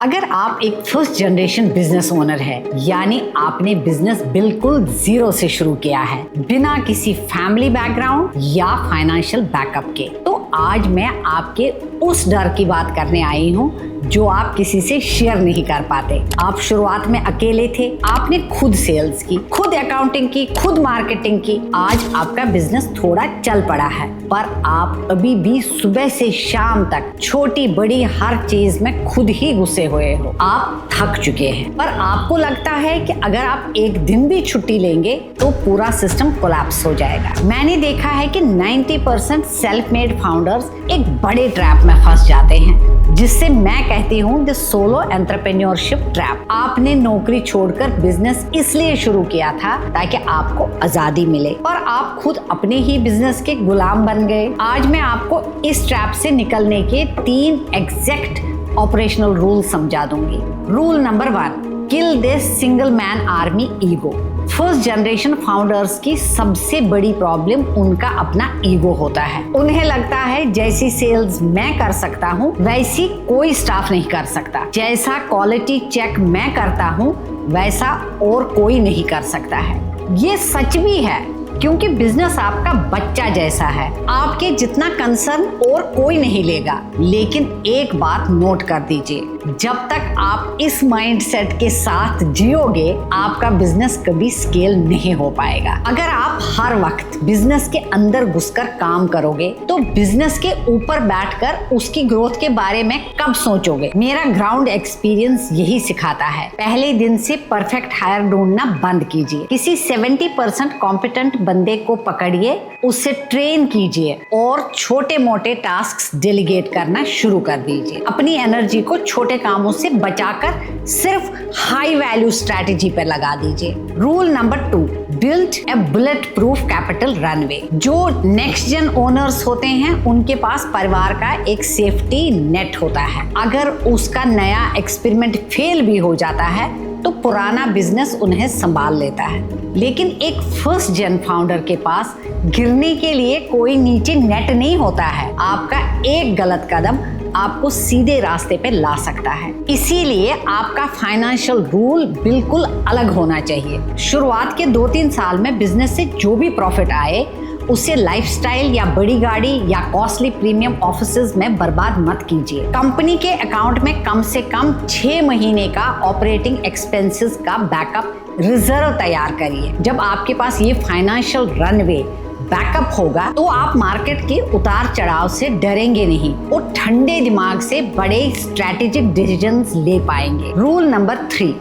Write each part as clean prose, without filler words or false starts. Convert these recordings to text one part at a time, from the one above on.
अगर आप एक फर्स्ट जनरेशन बिजनेस ओनर है, यानी आपने बिजनेस बिल्कुल जीरो से शुरू किया है, बिना किसी फैमिली बैकग्राउंड या फाइनेंशियल बैकअप के, तो आज मैं आपके उस डर की बात करने आई हूँ जो आप किसी से शेयर नहीं कर पाते। आप शुरुआत में अकेले थे, आपने खुद सेल्स की, खुद अकाउंटिंग की, खुद मार्केटिंग की। आज आपका बिजनेस थोड़ा चल पड़ा है, पर आप अभी भी सुबह से शाम तक छोटी बड़ी हर चीज में खुद ही घुसे हुए हो। आप थक चुके हैं, पर आपको लगता है कि अगर आप एक दिन भी छुट्टी लेंगे तो पूरा सिस्टम कोलैप्स हो जाएगा। मैंने देखा है कि 90% सेल्फ मेड फाउंडर्स एक बड़े ट्रैप में फंस जाते हैं, जिससे मैं कहती हूँ द सोलो एंटरप्रेन्योरशिप ट्रैप। आपने नौकरी छोड़कर बिजनेस इसलिए शुरू किया था ताकि आपको आजादी मिले, और आप खुद अपने ही बिजनेस के गुलाम बन गए। आज मैं आपको इस ट्रैप से निकलने के 3 एग्जैक्ट ऑपरेशनल रूल समझा दूंगी। Rule number 1, kill this single man army ego. First generation founders की सबसे बड़ी प्रॉब्लम उनका अपना ईगो होता है। उन्हें लगता है जैसी सेल्स मैं कर सकता हूँ वैसी कोई स्टाफ नहीं कर सकता, जैसा क्वालिटी चेक मैं करता हूँ वैसा और कोई नहीं कर सकता है। ये सच भी है, क्योंकि बिजनेस आपका बच्चा जैसा है, आपके जितना कंसर्न और कोई नहीं लेगा। लेकिन एक बात नोट कर दीजिए, जब तक आप इस माइंडसेट के साथ जियोगे आपका बिजनेस कभी स्केल नहीं हो पाएगा। अगर आप हर वक्त बिजनेस के अंदर घुसकर काम करोगे तो बिजनेस के ऊपर बैठकर उसकी ग्रोथ के बारे में कब सोचोगे। मेरा ग्राउंड एक्सपीरियंस यही सिखाता है। पहले दिन से परफेक्ट हायर ढूंढना बंद कीजिए। किसी 70% कॉम्पिटेंट बंदे को पकड़िए, उससे ट्रेन कीजिए और छोटे मोटे टास्क डेलीगेट करना शुरू कर दीजिए। अपनी एनर्जी को छोटे कामों से बचाकर सिर्फ हाई वैल्यू स्ट्रैटेजी पर लगा दीजिए। Rule number 2, build a bullet proof capital runway. जो नेक्स्ट जन ओनर्स होते हैं उनके पास परिवार का एक सेफ्टी नेट होता है। अगर उसका नया एक्सपेरिमेंट फेल भी हो जाता है तो पुराना बिजनेस उन्हें संभाल लेता है। लेकिन एक फर्स्ट जन फाउंडर के पास गिरने के लिए कोई नीचे नेट नहीं होता है। आपका एक गलत कदम आपको सीधे रास्ते पे ला सकता है। इसीलिए आपका फाइनेंशियल रूल बिल्कुल अलग होना चाहिए। शुरुआत के 2-3 साल में बिजनेस से जो भी प्रॉफिट आए उसे लाइफस्टाइल या बड़ी गाड़ी या कॉस्टली प्रीमियम ऑफिसेज में बर्बाद मत कीजिए। कंपनी के अकाउंट में कम से कम 6 महीने का ऑपरेटिंग एक्सपेंसेस का बैकअप रिजर्व तैयार करिए। जब आपके पास ये फाइनेंशियल रनवे बैकअप होगा तो आप मार्केट के उतार चढ़ाव से डरेंगे नहीं और ठंडे दिमाग से बड़े स्ट्रैटेजिक डिसीजंस ले पाएंगे। Rule number 3,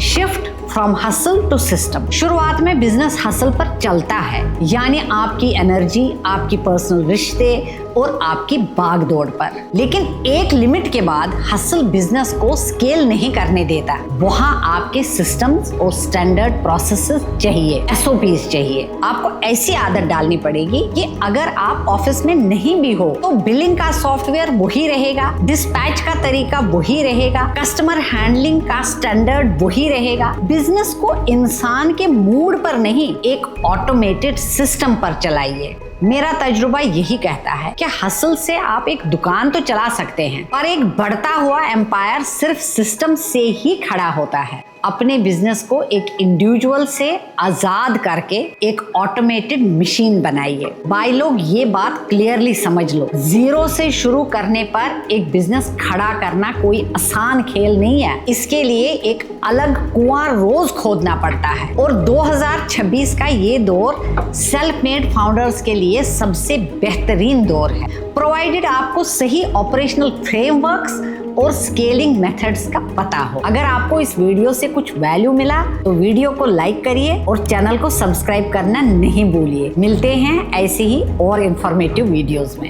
shift from hustle to system. शुरुआत में बिजनेस हसल पर चलता है, यानी आपकी एनर्जी, आपकी पर्सनल रिश्ते और आपकी भागदौड़ पर। लेकिन एक लिमिट के बाद हसल बिजनेस को स्केल नहीं करने देता। वहाँ आपके सिस्टम्स और स्टैंडर्ड प्रोसेसेस चाहिए, SOPs चाहिए। आपको ऐसी आदत डालनी पड़ेगी कि अगर आप ऑफिस में नहीं भी हो तो बिलिंग का सॉफ्टवेयर वही रहेगा, डिस्पैच का तरीका वही रहेगा, कस्टमर हैंडलिंग का स्टैंडर्ड वही रहेगा। बिजनेस को इंसान के मूड पर नहीं, एक ऑटोमेटेड सिस्टम पर चलाइए। मेरा तजुर्बा यही कहता है कि हसल से आप एक दुकान तो चला सकते हैं, पर एक बढ़ता हुआ एम्पायर सिर्फ सिस्टम से ही खड़ा होता है। अपने बिजनेस को एक इंडिविजुअल से आजाद करके एक ऑटोमेटेड मशीन बनाइए। भाई लोग, ये बात क्लियरली समझ लो, जीरो से शुरू करने पर एक बिजनेस खड़ा करना कोई आसान खेल नहीं है। इसके लिए एक अलग कुआं रोज खोदना पड़ता है, और 2026 का ये दौर सेल्फ मेड फाउंडर्स के लिए सबसे बेहतरीन दौर है, प्रोवाइडेड आपको सही ऑपरेशनल फ्रेमवर्क्स और स्केलिंग मेथड्स का पता हो। अगर आपको इस वीडियो से कुछ वैल्यू मिला तो वीडियो को लाइक करिए और चैनल को सब्सक्राइब करना नहीं भूलिए। मिलते हैं ऐसे ही और इंफॉर्मेटिव वीडियोस में।